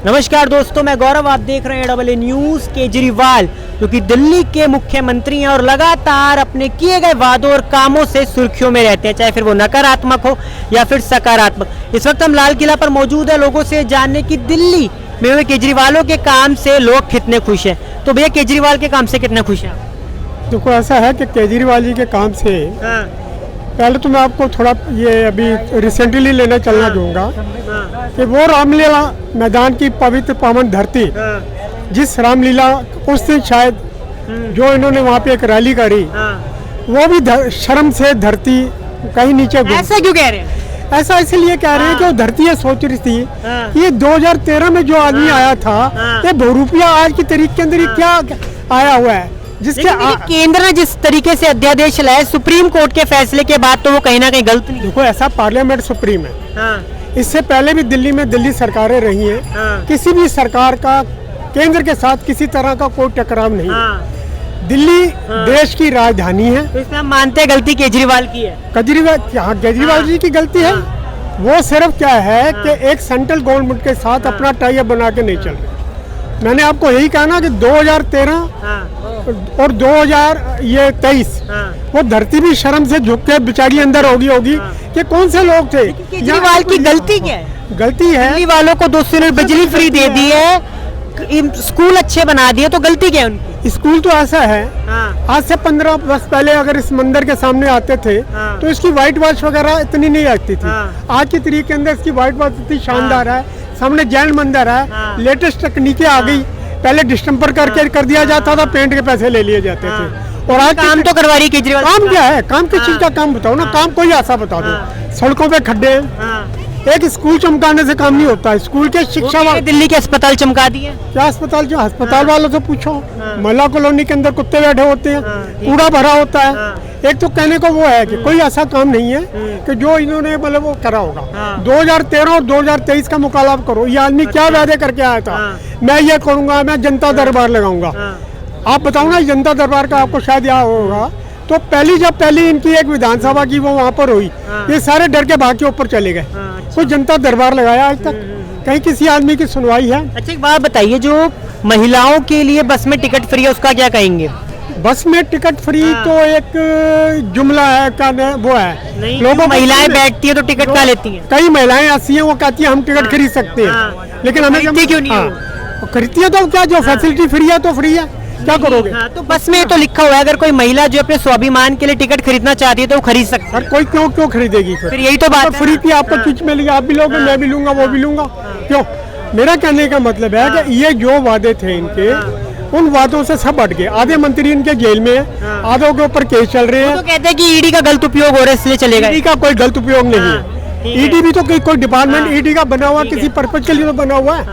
नमस्कार दोस्तों, मैं गौरव, आप देख रहे हैं AA न्यूज़। केजरीवाल जो कि दिल्ली के मुख्यमंत्री हैं और लगातार अपने किए गए वादों और कामों से सुर्खियों में रहते हैं, चाहे फिर वो नकारात्मक हो या फिर सकारात्मक। इस वक्त हम लाल किला पर मौजूद है लोगों से जानने की दिल्ली में हुए केजरीवालों के काम से लोग कितने खुश हैं। तो भैया, केजरीवाल के काम से कितने खुश हैं? देखो, ऐसा है कि केजरीवाल जी के काम से पहले तो मैं आपको थोड़ा ये अभी रिसेंटली लेना चलना चाहूँगा कि वो रामलीला मैदान की पवित्र पावन धरती, जिस रामलीला उस दिन शायद जो इन्होंने वहाँ पे एक रैली करी, वो भी शर्म से धरती कहीं नीचे। ऐसा क्यों कह रहे हैं? ऐसा इसलिए कह रहे हैं कि वो धरती ये सोच रही थी ये 2013 में जो आदमी आया था, ये बहुरूपिया आज की तारीख के अंदर ये क्या आया हुआ है, जिसके केंद्र ने जिस तरीके से अध्यादेश लाए सुप्रीम कोर्ट के फैसले के बाद, तो वो कहीं ना कहीं गलत नहीं। देखो, ऐसा पार्लियामेंट सुप्रीम है। इससे पहले भी दिल्ली में दिल्ली सरकारें रही हैं। किसी भी सरकार का केंद्र के साथ किसी तरह का कोई टकराव नहीं है। दिल्ली देश की राजधानी है। तो इसमें हम मानते हैं गलती केजरीवाल की है। केजरीवाल जी की गलती है। वो सिर्फ क्या है कि एक सेंट्रल गवर्नमेंट के साथ अपना टाई अप बना के नहीं चल रहे। मैंने आपको यही कहा ना कि 2013 और 2023 वो धरती भी शर्म से झुक के बेचारी अंदर होगी कि कौन से लोग थे। केजरीवाल की गलती क्या है? गलती है दिल्ली वालों को 200 यूनिट बिजली फ्री दे दी है, स्कूल अच्छे बना दिए, तो गलती क्या है उनकी? स्कूल तो ऐसा है, आज से 15 वर्ष पहले अगर इस मंदिर के सामने आते थे तो इसकी व्हाइट वॉश वगैरह इतनी नहीं आती थी। आज की तारीख के अंदर इसकी व्हाइट वॉश इतनी शानदार है। सामने जैन मंदिर है, लेटेस्ट तकनीकें आ गई। पहले डिस्टेम्पर करके कर दिया जाता था, पेंट के पैसे ले लिए जाते थे। और आज काम तो करवा रही केजरीवाल। काम क्या है? काम किस चीज का काम बताओ ना। काम कोई ऐसा बता दो। सड़कों पे खड्डे हैं। एक स्कूल चमकाने से काम नहीं होता। स्कूल के शिक्षा वाले दिल्ली के अस्पताल चमका दिए। क्या अस्पताल? जो अस्पताल वालों से पूछो। महिला कॉलोनी के अंदर कुत्ते बैठे होते हैं, कूड़ा भरा होता है। एक तो कहने को वो है कि कोई ऐसा काम नहीं है कि जो इन्होंने मतलब वो करा होगा। 2013 और 2023 का मुकाबला करो। ये आदमी क्या वादे करके आया था, मैं ये करूंगा, मैं जनता दरबार लगाऊंगा। आप बताओ ना, जनता दरबार का आपको शायद याद होगा, तो जब पहली इनकी एक विधानसभा की वो वहाँ पर हुई, ये सारे डर के भाग के ऊपर चले गए। कोई जनता दरबार लगाया आज तक? कहीं किसी आदमी की सुनवाई है? अच्छा, एक बात बताइए, जो महिलाओं के लिए बस में टिकट फ्री है, उसका क्या कहेंगे? बस में टिकट फ्री तो एक जुमला है का वो है। लोगों महिलाएं बैठती है तो टिकट कहाँ लेती हैं? कई महिलाएं ऐसी हैं, वो कहती है हम टिकट खरीद सकते हैं, लेकिन हमें क्यों नहीं? खरीदती है तो क्या, जो फैसिलिटी फ्री है तो फ्री है, क्या करोगे? तो बस में तो लिखा हुआ है, अगर कोई महिला जो अपने स्वाभिमान के लिए टिकट खरीदना चाहती है तो वो खरीद सकती है। कोई क्यों खरीदेगी? फिर यही तो बात, फ्री की आपको चीज मिलेगी, आप भी लोगे, मैं भी लूंगा, वो भी लूंगा। क्यों? मेरा कहने का मतलब है कि ये जो वादे थे इनके, उन वादों से सब हट गए। आधे मंत्री इनके जेल में हैं, आधों के ऊपर केस चल रहे हैं। तो कहते हैं कि ईडी का गलत उपयोग हो रहा है, इसलिए चलेगा। ईडी का कोई गलत उपयोग नहीं है। ईडी भी तो कोई डिपार्टमेंट ईडी का बना हुआ किसी पर्पज के लिए तो बना हुआ है।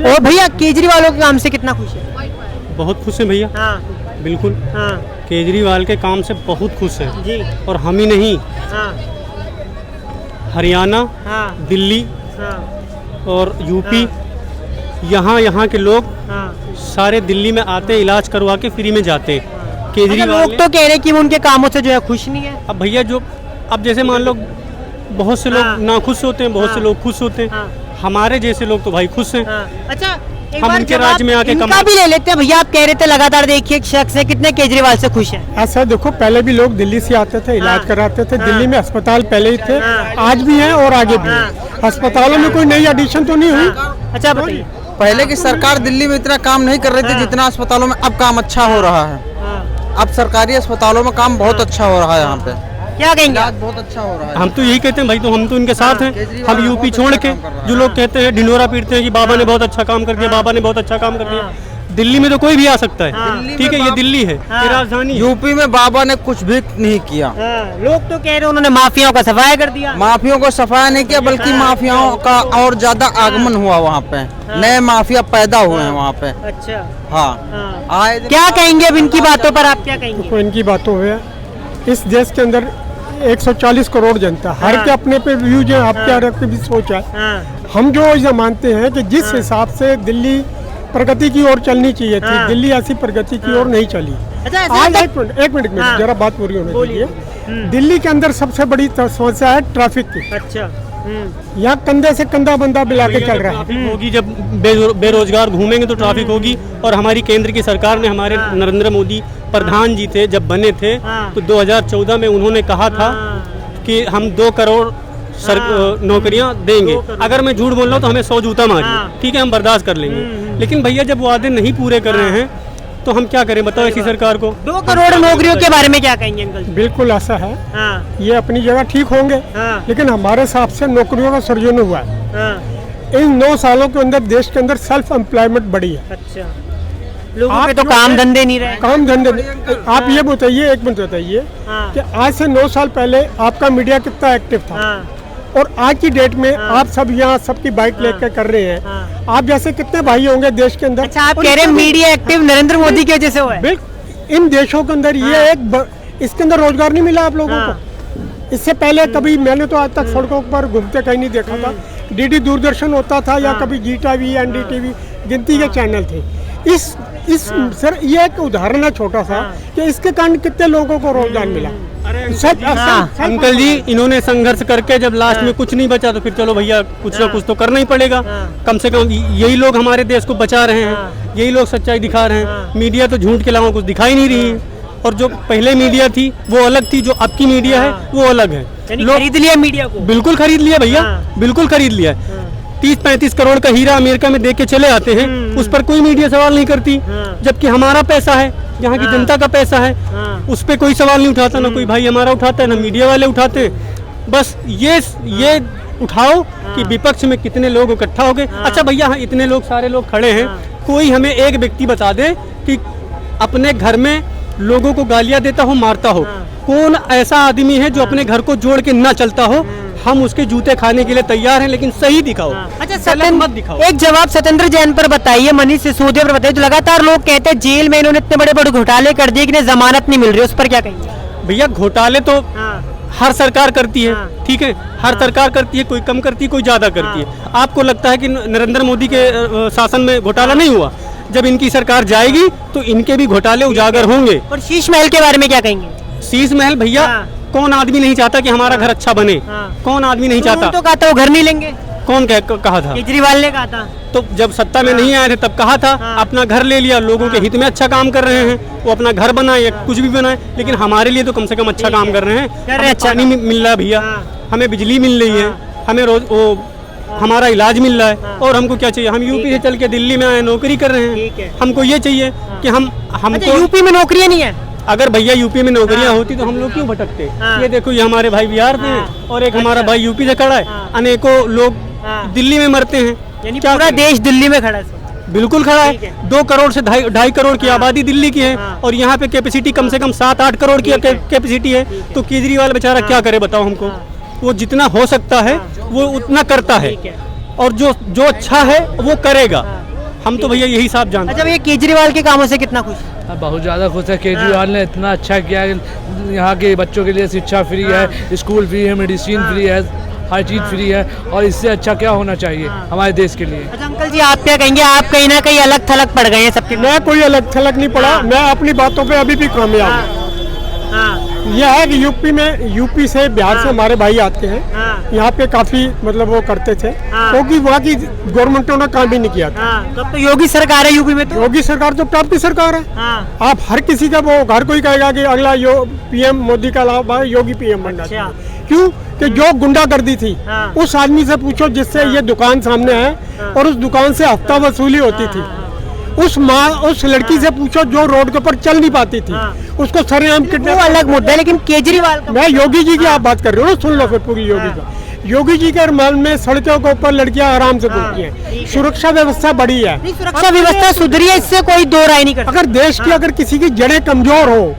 और भैया, केजरीवाल के काम से कितना खुश है? बहुत खुश है भैया। बिल्कुल। केजरीवाल के काम से बहुत खुश है जी। और हम ही नहीं, हरियाणा, दिल्ली और यूपी, यहाँ के लोग सारे दिल्ली में आते, इलाज करवा के फ्री में जाते। केजरीवाल लोग तो कह रहे हैं कि वो उनके कामों से जो है खुश नहीं है। अब भैया, अब जैसे मान लो बहुत से लोग नाखुश होते हैं, बहुत से लोग खुश होते हैं। हमारे जैसे लोग तो भाई खुश हैं। अच्छा, हम उनके राज्य में आके इनका भी ले लेते हैं भैया। आप कह रहे थे लगातार, देखिए एक शख्स है, कितने केजरीवाल से खुश है? ऐसा देखो, पहले भी लोग दिल्ली से आते थे, इलाज कराते थे। दिल्ली में अस्पताल पहले ही थे, आज भी हैं और आगे भी हैं। अस्पतालों में कोई नई एडिशन तो नहीं हुई। अच्छा बताइए। पहले की सरकार दिल्ली में इतना काम नहीं कर रही थी जितना अस्पतालों में अब काम अच्छा हो रहा है। अब सरकारी अस्पतालों में काम बहुत अच्छा हो रहा है। यहाँ पे क्या कहेंगे? बहुत अच्छा हो रहा है। हम तो यही कहते हैं भाई, तो हम तो इनके साथ हैं। हम यूपी छोड़ के जो लोग कहते हैं, ढिंढोरा पीटते हैं कि बाबा ने बहुत अच्छा काम कर दिया, बाबा ने बहुत अच्छा काम कर दिया। दिल्ली में तो कोई भी आ सकता है, ठीक है, ये दिल्ली है, ये राजधानी। यूपी में बाबा ने कुछ भी नहीं किया। लोग तो कह रहे हैं उन्होंने माफियाओं का सफाया कर दिया। माफियाओं को सफाया नहीं किया, बल्कि माफियाओं का और ज्यादा आगमन हुआ वहाँ पे। नए माफिया पैदा हुए हैं वहाँ पे। अच्छा, हाँ। क्या कहेंगे अब इनकी बातों पर? आप क्या कहेंगे? इनकी बातों में इस देश के अंदर 140 करोड़ जनता, हर के अपने पे व्यूज है, आपके हर की भी सोच है। हम जो ये मानते हैं कि जिस हिसाब से दिल्ली प्रगति की ओर चलनी चाहिए थी, दिल्ली ऐसी प्रगति की ओर नहीं चली। आज एक मिनट में जरा बात पूरी होने दीजिए। दिल्ली के अंदर सबसे बड़ी समस्या है ट्रैफिक की। अच्छा, यहाँ कंधे से कंधा बंदा मिला के चल रहा है। ट्रैफिक होगी जब बेरोजगार घूमेंगे तो ट्रैफिक होगी। और हमारी केंद्र की सरकार ने, हमारे नरेंद्र मोदी प्रधान जी थे जब बने थे, तो 2014 में उन्होंने कहा था कि हम 2 करोड़ नौकरियां देंगे। अगर मैं झूठ बोल रहा हूँ तो हमें 100 जूता मारिए, ठीक है, हम बर्दाश्त कर लेंगे। लेकिन भैया जब वादे नहीं पूरे कर रहे हैं तो हम क्या करें, बताओ ऐसी सरकार को। 2 करोड़ नौकरियों के बारे में क्या कहेंगे अंकल? बिल्कुल ऐसा है, ये अपनी जगह ठीक होंगे, लेकिन हमारे हिसाब से नौकरियों का सृजन हुआ है। इन 9 सालों के अंदर देश के अंदर सेल्फ एम्प्लॉयमेंट बढ़ी है। अच्छा, लोगों पे तो काम धंधे नहीं रहे। काम धंधे आप ये बताइए, एक मिनट बताइए कि आज से 9 साल पहले आपका मीडिया कितना एक्टिव था, और आज की डेट में आप सब यहाँ सबकी बाइक लेकर कर रहे हैं। आप जैसे कितने भाई होंगे देश के अंदर। अच्छा, आप कह रहे हैं मीडिया एक्टिव नरेंद्र मोदी की वजह से हुआ है? बिल्कुल, इन देशों के अंदर ये इसके अंदर रोजगार नहीं मिला आप लोगों को। इससे पहले कभी मैंने तो आज तक सड़कों पर घूमते कहीं नहीं देखा था। डीडी दूरदर्शन होता था या कभी जी टीवी, एनडीटीवी, गिनती के चैनल थे। इस सर ये एक उदाहरण है छोटा सा कि इसके कारण कितने लोगों को रोजगार मिला। अंकल जी, इन्होंने संघर्ष करके जब लास्ट में कुछ नहीं बचा तो फिर चलो भैया कुछ ना कुछ तो करना ही पड़ेगा। कम से कम यही लोग हमारे देश को बचा रहे हैं, यही लोग सच्चाई दिखा रहे हैं। मीडिया तो झूठ के अलावा कुछ दिखाई नहीं रही है। और जो पहले मीडिया थी वो अलग थी, जो अब की मीडिया है वो अलग है। लोग खरीद लिया मीडिया को। बिल्कुल खरीद लिया भैया, बिल्कुल खरीद लिया। 30-35 करोड़ का हीरा अमेरिका में देख के चले आते हैं, उस पर कोई मीडिया सवाल नहीं करती। जबकि हमारा पैसा है, यहाँ की जनता का पैसा है, उस पर कोई सवाल नहीं उठाता, ना कोई भाई हमारा उठाता है, ना मीडिया वाले उठाते। बस ये उठाओ कि विपक्ष में कितने लोग इकट्ठा हो गए। अच्छा भैया, हाँ, इतने लोग, सारे लोग खड़े हैं, कोई हमें एक व्यक्ति बता दे कि अपने घर में लोगों को गालियां देता हो, मारता हो, कौन ऐसा आदमी है जो अपने घर को जोड़ के ना चलता हो। हम उसके जूते खाने के लिए तैयार हैं, लेकिन सही दिखाओ। अच्छा, मत दिखाओ। एक जवाब सत्येंद्र जैन पर बताइए, मनीष सिसोदिया पर बताइए। तो लगातार लोग कहते हैं जेल में इन्होंने इतने बड़े बड़े घोटाले कर दिए कि इन्हें जमानत नहीं मिल रही, उस पर क्या कहेंगे? भैया घोटाले तो हर सरकार करती है, ठीक है, हर सरकार करती है, कोई कम करती है, कोई ज्यादा करती है। आपको लगता है कि नरेंद्र मोदी के शासन में घोटाला नहीं हुआ? जब इनकी सरकार जाएगी तो इनके भी घोटाले उजागर होंगे। और शीश महल के बारे में क्या कहेंगे? शीश महल भैया, कौन आदमी नहीं चाहता कि हमारा घर अच्छा बने? कौन आदमी नहीं चाहता? तो कहा था वो घर नहीं लेंगे। कौन कहा था? केजरीवाल ने कहा था। तो जब सत्ता में नहीं आए थे तब कहा था, अपना घर ले लिया। लोगों के हित में अच्छा काम कर रहे हैं, वो अपना घर बनाए या कुछ भी बनाए, लेकिन हमारे लिए तो कम से कम अच्छा काम कर रहे हैं। हमें पानी मिल रहा है भैया, हमें बिजली मिल रही है, हमें रोज हमारा इलाज मिल रहा है। और हमको क्या चाहिए? हम यूपी से चल के दिल्ली में आए, नौकरी कर रहे हैं। हमको ये चाहिए कि हमको यूपी में नौकरियां नहीं है। अगर भैया यूपी में नौकरियां होती तो हम लोग क्यों भटकते? ये देखो, ये हमारे भाई बिहार से हैं और एक हमारा भाई यूपी से खड़ा है। अनेकों लोग दिल्ली में मरते हैं। यानी पूरा देश दिल्ली में खड़ा है। बिल्कुल खड़ा है। 2 करोड़ से 2.5 करोड़ की आबादी दिल्ली की है, और यहाँ पे कैपेसिटी कम से कम 7-8 करोड़ की कैपेसिटी है। तो केजरीवाल बेचारा क्या करे, बताओ हमको? वो जितना हो सकता है वो उतना करता है, और जो अच्छा है वो करेगा। हम तो भैया यही साफ जानते हैं। अच्छा, ये केजरीवाल के कामों से कितना खुश? बहुत ज़्यादा खुश है। केजरीवाल ने इतना अच्छा किया है। यहाँ के बच्चों के लिए शिक्षा फ्री है, स्कूल फ्री है, मेडिसिन फ्री है, हर चीज़ फ्री है, और इससे अच्छा क्या होना चाहिए हमारे देश के लिए? अच्छा अंकल जी, आप क्या कहेंगे? आप कहीं ना कहीं अलग थलग पड़ गए हैं सबके। मैं कोई अलग थलग नहीं पड़ा, मैं अपनी बातों पे अभी भी कामयाब हूँ। यह है कि यूपी से, बिहार से हमारे भाई आते हैं यहाँ पे, काफी मतलब वो करते थे, क्योंकि वहाँ की गवर्नमेंटों ने काम भी नहीं किया था। तब तो योगी सरकार है यूपी में। तो योगी सरकार तो टॉप की सरकार है। आप हर किसी का वो घर कोई कहेगा कि अगला पीएम मोदी का अलावा योगी पीएम बनना चाहिए। क्यों? कि जो गुंडागर्दी थी, उस आदमी से पूछो जिससे ये दुकान सामने है, और उस दुकान से हफ्ता वसूली होती थी। उस लड़की से पूछो जो रोड के ऊपर चल नहीं पाती थी, उसको सरेआम किडनैप। वो अलग मुद्दा है, लेकिन केजरीवाल का मैं योगी जी की आप बात कर रहे हो, सुन लो फिर पूरी योगी का। योगी जी के मान में सड़कों के ऊपर लड़कियां आराम से घूमती हैं, सुरक्षा व्यवस्था बढ़ी है। सुरक्षा व्यवस्था सुधरी है, इससे कोई दो राय नहीं करता। अगर देश की अगर किसी की जड़ें कमजोर हो,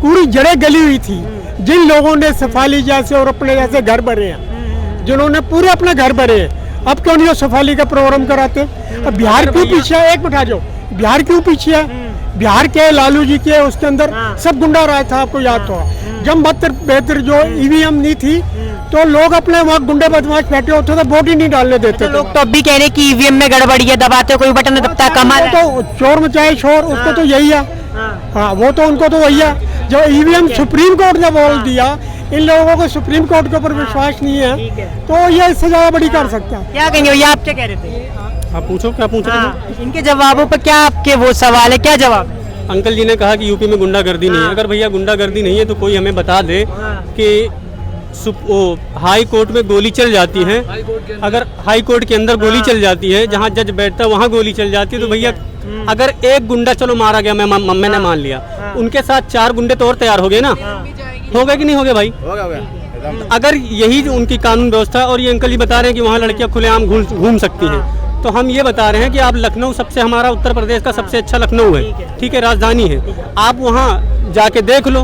पूरी जड़ें गली हुई थी, जिन लोगों ने सफाली जैसे और अपने जैसे घर भरे हैं, जिन्होंने पूरे अपने घर भरे हैं, अब क्यों नहीं सफाली का प्रोग्राम कराते? अब बिहार क्यों पीछे है? एक मिनट जाओ, बिहार क्यों पीछे है? बिहार के लालू जी के उसके अंदर सब गुंडा राज था, आपको याद तो। जब मात्र बेहतर जो ईवीएम नहीं थी, तो लोग अपने वहाँ गुंडे बदमाश बैठे होते थे, वोट ही नहीं डालने देते थे। लोग तो अब भी कह रहे हैं कि ईवीएम में गड़बड़ी है, दबाते कोई बटन दबता कमाल। तो चोर मचाए शोर, उसको तो यही है। हाँ, वो तो उनको तो वही है। जो ईवीएम सुप्रीम कोर्ट ने बोल दिया इन लोगों को सुप्रीम कोर्ट के ऊपर विश्वास नहीं ठीक है है। तो ये इससे ज्यादा बड़ी कर सकता है। क्या कहेंगे भैया, आप क्या कह रहे थे? आप पूछो, क्या पूछ रहे थे? हाँ, इनके जवाबों पर क्या आपके वो सवाल है, क्या जवाब? अंकल जी ने कहा कि यूपी में गुंडागर्दी नहीं है। अगर भैया गुंडागर्दी नहीं है तो कोई हमें बता दे कि हाई कोर्ट में गोली चल जाती है, अगर हाई कोर्ट के अंदर गोली चल जाती है, जहाँ जज बैठता है वहाँ गोली चल जाती है, तो भैया अगर एक गुंडा चलो मारा गया, मैंने मान लिया, उनके साथ 4 गुंडे तो और तैयार हो गए ना, हो गए कि नहीं हो गए भाई? अगर यही उनकी कानून व्यवस्था, और ये अंकल जी बता रहे हैं कि वहाँ लड़कियाँ खुलेआम घूम सकती हैं, तो हम ये बता रहे हैं कि आप लखनऊ, सबसे हमारा उत्तर प्रदेश का सबसे अच्छा लखनऊ है, ठीक है, राजधानी है, आप वहाँ जाके देख लो।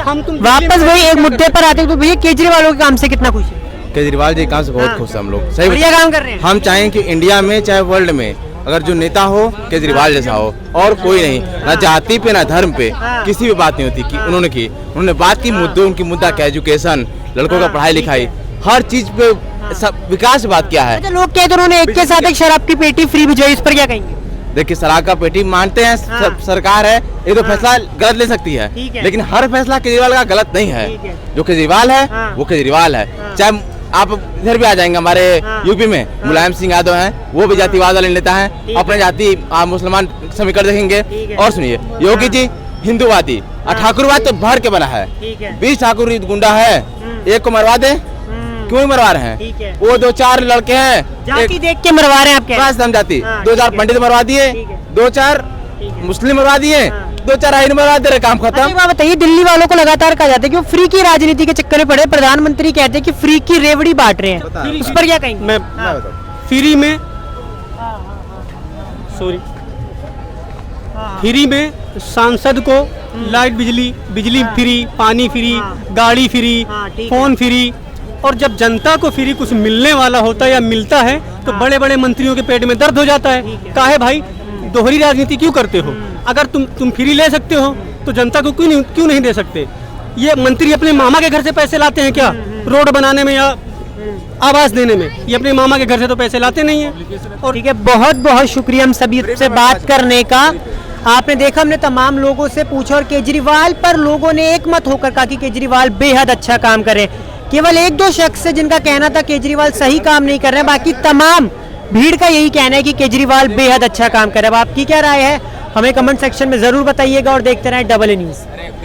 हम तुम वापस वही एक मुद्दे पर आते हैं, तो भैया केजरीवाल के काम से कितना खुश है? केजरीवाल जी काम से बहुत खुश हैं हम लोग। सही बढ़िया काम कर रहे हैं। हम चाहें कि इंडिया में चाहे वर्ल्ड में अगर जो नेता हो केजरीवाल जैसा हो, और कोई नहीं, ना जाति पे ना धर्म पे किसी भी बात नहीं होती कि उन्होंने बात की मुद्दों, उनकी मुद्दा क्या, एजुकेशन, लड़कों का पढ़ाई लिखाई, हर चीज पे सब विकास बात क्या है। अच्छा, लोग कहते हैं उन्होंने एक के साथ एक शराब की पेटी फ्री भिजवाई, इस पर क्या कहेंगे? देखिए शराब का पेटी मानते हैं, सरकार है, ये तो फैसला गलत ले सकती है, लेकिन हर फैसला केजरीवाल का गलत नहीं है। जो केजरीवाल है वो केजरीवाल है। चाहे आप इधर भी आ जाएंगे हमारे यूपी में, मुलायम सिंह यादव हैं, वो भी जातिवाद वाले नेता हैं, अपने जाति मुसलमान समीकरण देखेंगे। और सुनिए, योगी जी हिंदूवादी और ठाकुरवाद तो भर के बना है, 20 ठाकुर गुंडा है, एक को मरवा दे, क्यों मरवा रहे हैं? वो 2-4 लड़के हैं, जाति देख के मरवा रहे हैं आप कह रहे हैं? राजस्थान जाति, 2-4 पंडित मरवा दिए, 2-4 मुस्लिम मरवा दिए, 2-4 आइन मरवा दे रहे, काम अच्छा, खत्म। एक बात बताइए, दिल्ली वालों को लगातार कहा जाता है कि वो फ्री की राजनीति के चक्कर में पड़े, प्रधानमंत्री कहते हैं कि फ्री की रेवड़ी बांट रहे हैं, उस पर क्या कहेंगे? मैं फ्री में, सॉरी, फ्री में सांसद को लाइट, बिजली फ्री, पानी फ्री, गाड़ी फ्री, फोन फ्री, और जब जनता को फ्री कुछ मिलने वाला होता है या मिलता है तो बड़े बड़े मंत्रियों के पेट में दर्द हो जाता है। काहे भाई दोहरी राजनीति क्यों करते हो? अगर तुम फ्री ले सकते हो तो जनता को क्यों नहीं दे सकते? ये मंत्री अपने मामा के घर से पैसे लाते हैं क्या, रोड बनाने में या आवास देने में? ये अपने मामा के घर से तो पैसे लाते नहीं है। और ठीक है, बहुत बहुत शुक्रिया हम सभी से बात करने का। आपने देखा, हमने तमाम लोगों से पूछा और केजरीवाल पर लोगों ने एक मत होकर कहा कि केजरीवाल बेहद अच्छा काम करे। केवल 1-2 शख्स है जिनका कहना था केजरीवाल सही काम नहीं कर रहे हैं, बाकी तमाम भीड़ का यही कहना है कि केजरीवाल बेहद अच्छा काम कर रहे हैं। अब आपकी क्या राय है हमें कमेंट सेक्शन में जरूर बताइएगा और देखते रहें डबल न्यूज़।